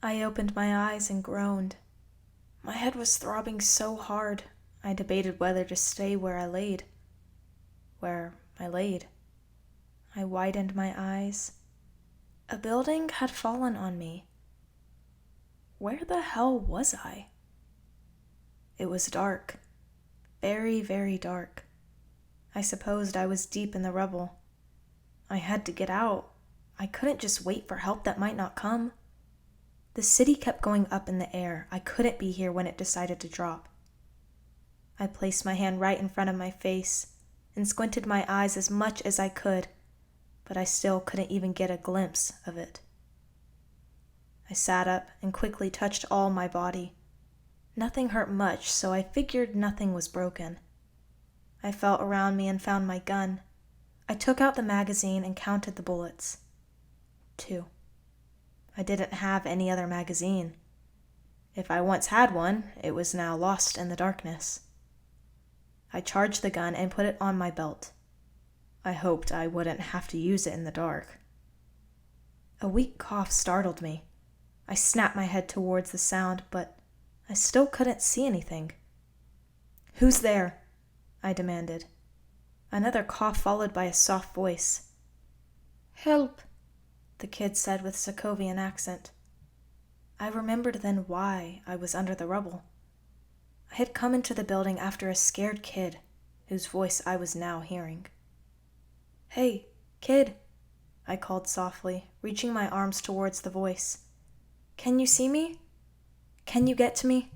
I opened my eyes and groaned. My head was throbbing so hard, I debated whether to stay where I laid. I widened my eyes. A building had fallen on me. Where the hell was I? It was dark. Very, very dark. I supposed I was deep in the rubble. I had to get out. I couldn't just wait for help that might not come. The city kept going up in the air. I couldn't be here when it decided to drop. I placed my hand right in front of my face and squinted my eyes as much as I could, but I still couldn't even get a glimpse of it. I sat up and quickly touched all my body. Nothing hurt much, so I figured nothing was broken. I felt around me and found my gun. I took out the magazine and counted the bullets. 2. I didn't have any other magazine. If I once had one, it was now lost in the darkness. I charged the gun and put it on my belt. I hoped I wouldn't have to use it in the dark. A weak cough startled me. I snapped my head towards the sound, but I still couldn't see anything. "Who's there?" I demanded. Another cough followed by a soft voice. "Help," the kid said with Sokovian accent. I remembered then why I was under the rubble. I had come into the building after a scared kid, whose voice I was now hearing. "Hey, kid," I called softly, reaching my arms towards the voice. "Can you see me? Can you get to me?"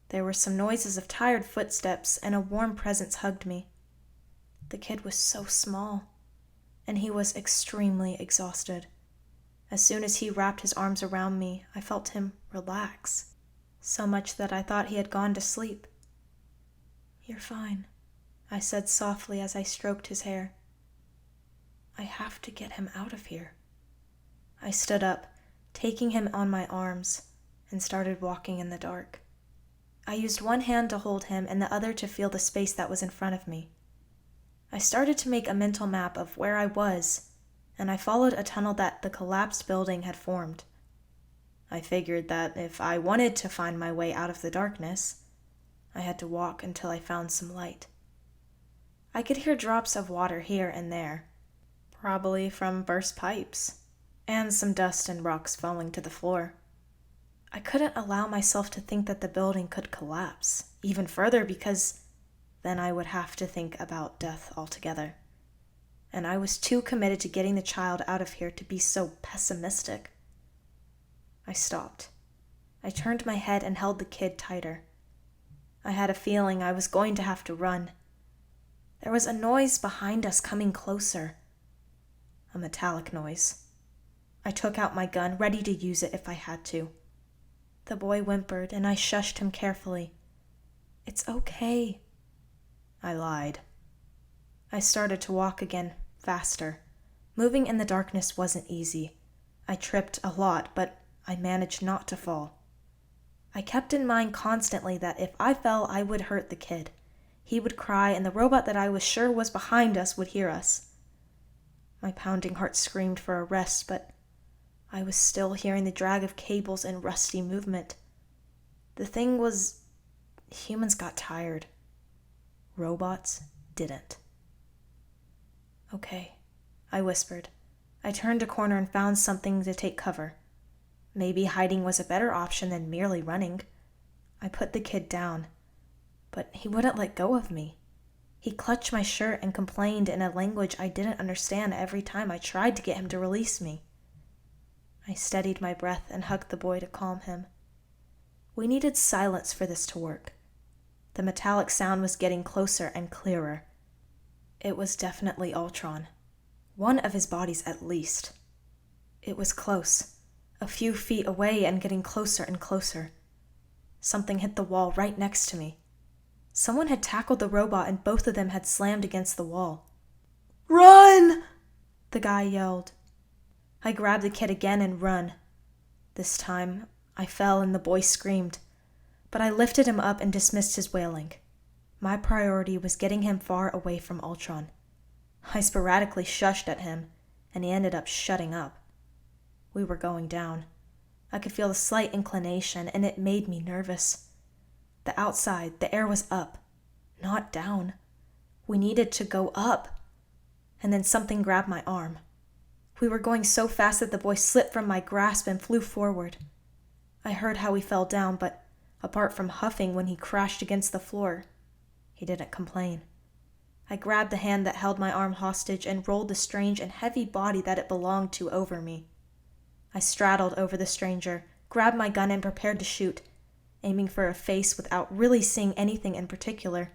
There were some noises of tired footsteps, and a warm presence hugged me. The kid was so small, and he was extremely exhausted. As soon as he wrapped his arms around me, I felt him relax, so much that I thought he had gone to sleep. "You're fine," I said softly as I stroked his hair. "I have to get him out of here." I stood up, taking him on my arms, and started walking in the dark. I used one hand to hold him and the other to feel the space that was in front of me. I started to make a mental map of where I was, and I followed a tunnel that the collapsed building had formed. I figured that if I wanted to find my way out of the darkness, I had to walk until I found some light. I could hear drops of water here and there, probably from burst pipes, and some dust and rocks falling to the floor. I couldn't allow myself to think that the building could collapse even further, because then I would have to think about death altogether. And I was too committed to getting the child out of here to be so pessimistic. I stopped. I turned my head and held the kid tighter. I had a feeling I was going to have to run. There was a noise behind us coming closer. A metallic noise. I took out my gun, ready to use it if I had to. The boy whimpered, and I shushed him carefully. "It's okay." I lied. I started to walk again, faster. Moving in the darkness wasn't easy. I tripped a lot, but I managed not to fall. I kept in mind constantly that if I fell, I would hurt the kid. He would cry, and the robot that I was sure was behind us would hear us. My pounding heart screamed for a rest, but I was still hearing the drag of cables and rusty movement. The thing was, humans got tired. Robots didn't. "Okay," I whispered. I turned a corner and found something to take cover. Maybe hiding was a better option than merely running. I put the kid down, but he wouldn't let go of me. He clutched my shirt and complained in a language I didn't understand every time I tried to get him to release me. I steadied my breath and hugged the boy to calm him. We needed silence for this to work. The metallic sound was getting closer and clearer. It was definitely Ultron. One of his bodies at least. It was close, a few feet away and getting closer and closer. Something hit the wall right next to me. Someone had tackled the robot and both of them had slammed against the wall. "Run!" the guy yelled. I grabbed the kid again and run. This time, I fell and the boy screamed, but I lifted him up and dismissed his wailing. My priority was getting him far away from Ultron. I sporadically shushed at him, and he ended up shutting up. We were going down. I could feel a slight inclination, and it made me nervous. The outside, the air was up, not down. We needed to go up. And then something grabbed my arm. We were going so fast that the boy slipped from my grasp and flew forward. I heard how he fell down, but apart from huffing when he crashed against the floor, he didn't complain. I grabbed the hand that held my arm hostage and rolled the strange and heavy body that it belonged to over me. I straddled over the stranger, grabbed my gun and prepared to shoot, aiming for a face without really seeing anything in particular,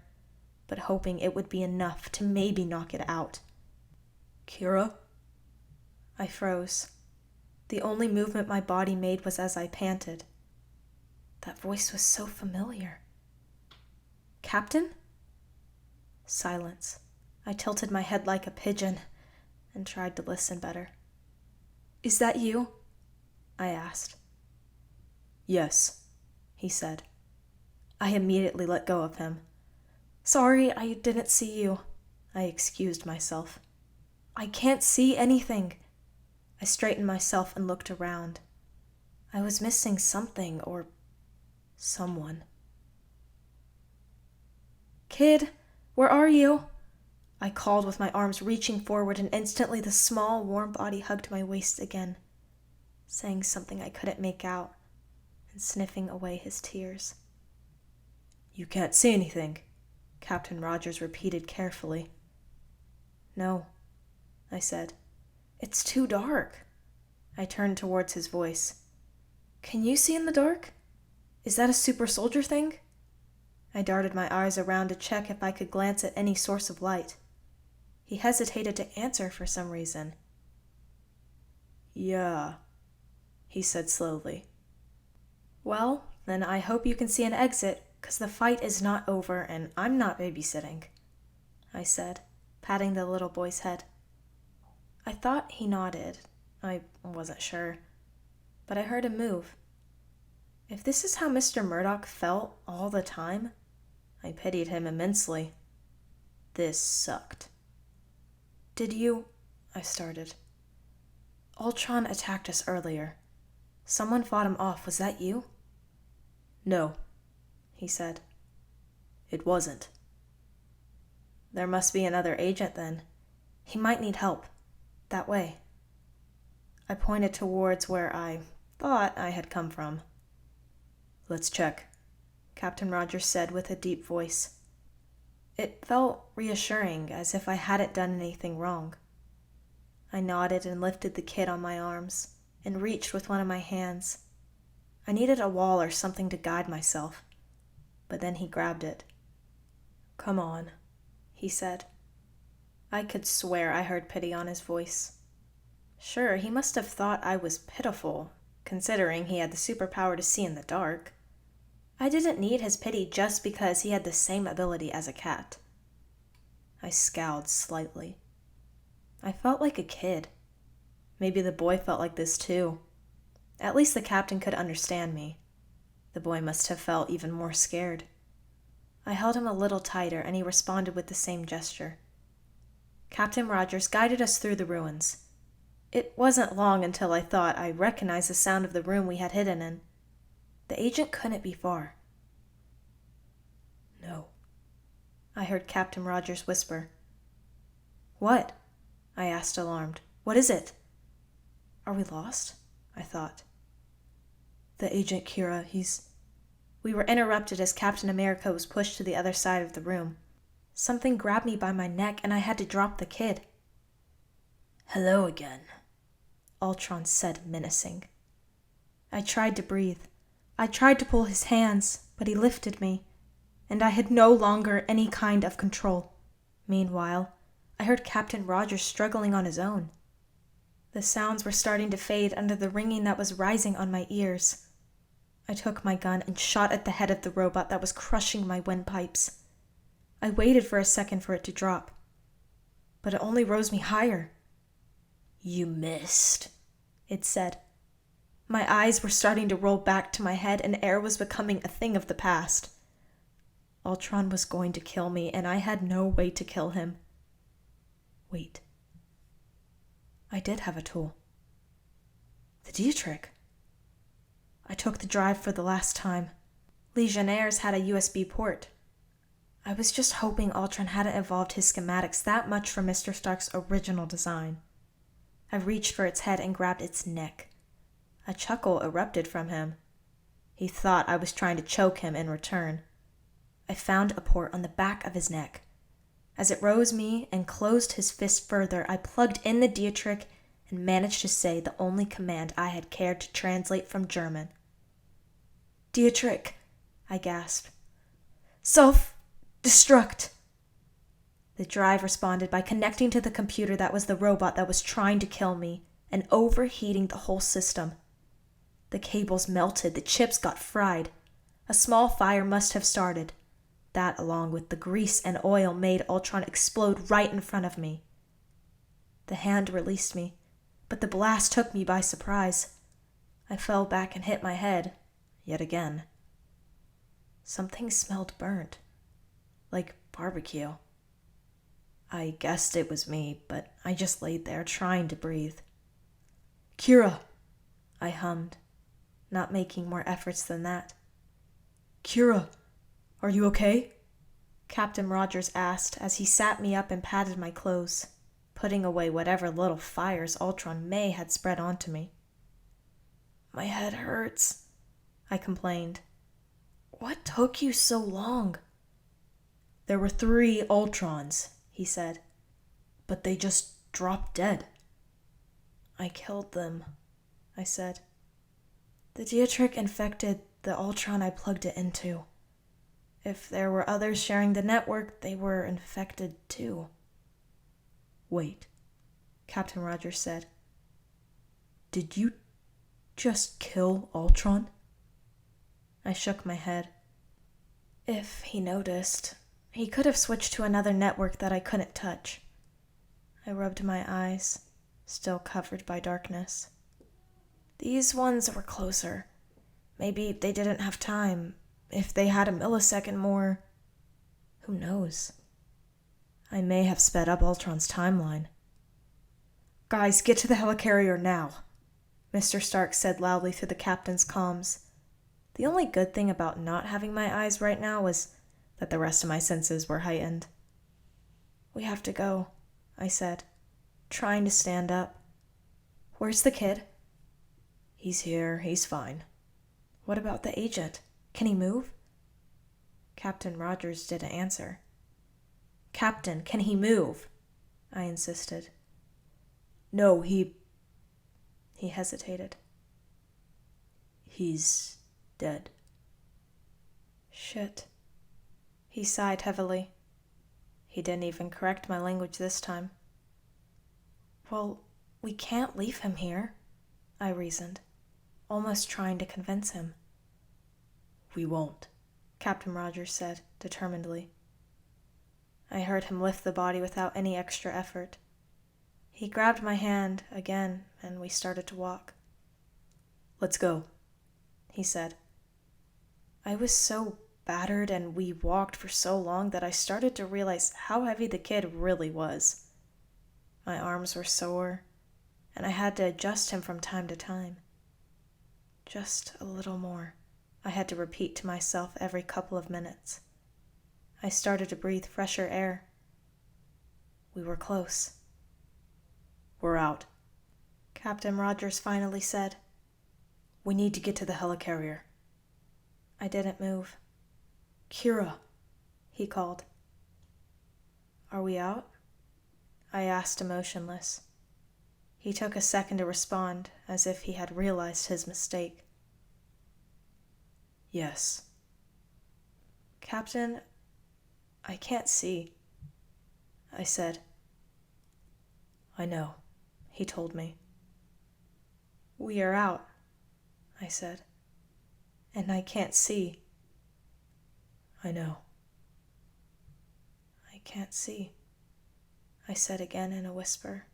but hoping it would be enough to maybe knock it out. "Kira?" I froze. The only movement my body made was as I panted. That voice was so familiar. "Captain?" Silence. I tilted my head like a pigeon and tried to listen better. "Is that you?" I asked. "Yes," he said. I immediately let go of him. "Sorry, I didn't see you," I excused myself. "I can't see anything." I straightened myself and looked around. I was missing something or someone. "Kid, where are you?" I called with my arms reaching forward, and instantly the small, warm body hugged my waist again, saying something I couldn't make out and sniffing away his tears. "You can't see anything," Captain Rogers repeated carefully. "No," I said. "It's too dark." I turned towards his voice. "Can you see in the dark? Is that a super soldier thing?" I darted my eyes around to check if I could glance at any source of light. He hesitated to answer for some reason. "Yeah," he said slowly. "Well, then I hope you can see an exit, 'cause the fight is not over and I'm not babysitting," I said, patting the little boy's head. I thought he nodded. I wasn't sure. But I heard him move. If this is how Mr. Murdoch felt all the time, I pitied him immensely. This sucked. "Did you—" I started. "Ultron attacked us earlier. Someone fought him off. Was that you?" "No," he said. "It wasn't." "There must be another agent then. He might need help. That way." I pointed towards where I thought I had come from. "Let's check," Captain Rogers said with a deep voice. It felt reassuring, as if I hadn't done anything wrong. I nodded and lifted the kid on my arms, and reached with one of my hands. I needed a wall or something to guide myself, but then he grabbed it. "Come on," he said. I could swear I heard pity on his voice. Sure, he must have thought I was pitiful, considering he had the superpower to see in the dark. I didn't need his pity just because he had the same ability as a cat. I scowled slightly. I felt like a kid. Maybe the boy felt like this too. At least the captain could understand me. The boy must have felt even more scared. I held him a little tighter, and he responded with the same gesture. Captain Rogers guided us through the ruins. It wasn't long until I thought I recognized the sound of the room we had hidden in. The agent couldn't be far. "No," I heard Captain Rogers whisper. "What?" I asked, alarmed. "What is it?" "Are we lost?" I thought. "The agent, Kira, he's—" We were interrupted as Captain America was pushed to the other side of the room. Something grabbed me by my neck, and I had to drop the kid. "Hello again," Ultron said, menacing. I tried to breathe. I tried to pull his hands, but he lifted me, and I had no longer any kind of control. Meanwhile, I heard Captain Rogers struggling on his own. The sounds were starting to fade under the ringing that was rising on my ears. I took my gun and shot at the head of the robot that was crushing my windpipes. I waited for a second for it to drop, but it only rose me higher. "You missed," it said. My eyes were starting to roll back to my head, and air was becoming a thing of the past. Ultron was going to kill me, and I had no way to kill him. Wait. I did have a tool. The Dietrich. I took the drive for the last time. Legionnaires had a USB port. I was just hoping Ultron hadn't evolved his schematics that much from Mr. Stark's original design. I reached for its head and grabbed its neck. A chuckle erupted from him. He thought I was trying to choke him in return. I found a port on the back of his neck. As it rose me and closed his fist further, I plugged in the Dietrich and managed to say the only command I had cared to translate from German. "Dietrich," I gasped. "Self-destruct." The drive responded by connecting to the computer that was the robot that was trying to kill me and overheating the whole system. The cables melted, the chips got fried. A small fire must have started. That, along with the grease and oil, made Ultron explode right in front of me. The hand released me, but the blast took me by surprise. I fell back and hit my head, yet again. Something smelled burnt, like barbecue. I guessed it was me, but I just laid there trying to breathe. "Kira," I hummed, not making more efforts than that. "Kira, are you okay?" Captain Rogers asked as he sat me up and patted my clothes, putting away whatever little fires Ultron may had spread onto me. "My head hurts," I complained. "What took you so long?" "There were 3 Ultrons," he said, "but they just dropped dead." "I killed them," I said. "The Dietrich infected the Ultron I plugged it into. If there were others sharing the network, they were infected too." "Wait," Captain Rogers said. "Did you just kill Ultron?" I shook my head. If he noticed, he could have switched to another network that I couldn't touch. I rubbed my eyes, still covered by darkness. These ones were closer. Maybe they didn't have time. If they had a millisecond more, who knows? I may have sped up Ultron's timeline. "Guys, get to the helicarrier now," Mr. Stark said loudly through the captain's comms. The only good thing about not having my eyes right now was that the rest of my senses were heightened. "We have to go," I said, trying to stand up. "Where's the kid?" "He's here. He's fine." "What about the agent? Can he move?" Captain Rogers didn't answer. "Captain, can he move?" I insisted. "No, he hesitated. "He's dead." "Shit." He sighed heavily. He didn't even correct my language this time. "Well, we can't leave him here," I reasoned, almost trying to convince him. "We won't," Captain Rogers said, determinedly. I heard him lift the body without any extra effort. He grabbed my hand again, and we started to walk. "Let's go," he said. I was so battered and we walked for so long that I started to realize how heavy the kid really was. My arms were sore, and I had to adjust him from time to time. Just a little more, I had to repeat to myself every couple of minutes. I started to breathe fresher air. We were close. "We're out," Captain Rogers finally said. "We need to get to the helicarrier." I didn't move. "Kira," he called. "Are we out?" I asked, emotionless. He took a second to respond, as if he had realized his mistake. "Yes." "Captain, I can't see," I said. "I know," he told me. "We are out," I said. "And I can't see." "I know." "I can't see," I said again in a whisper.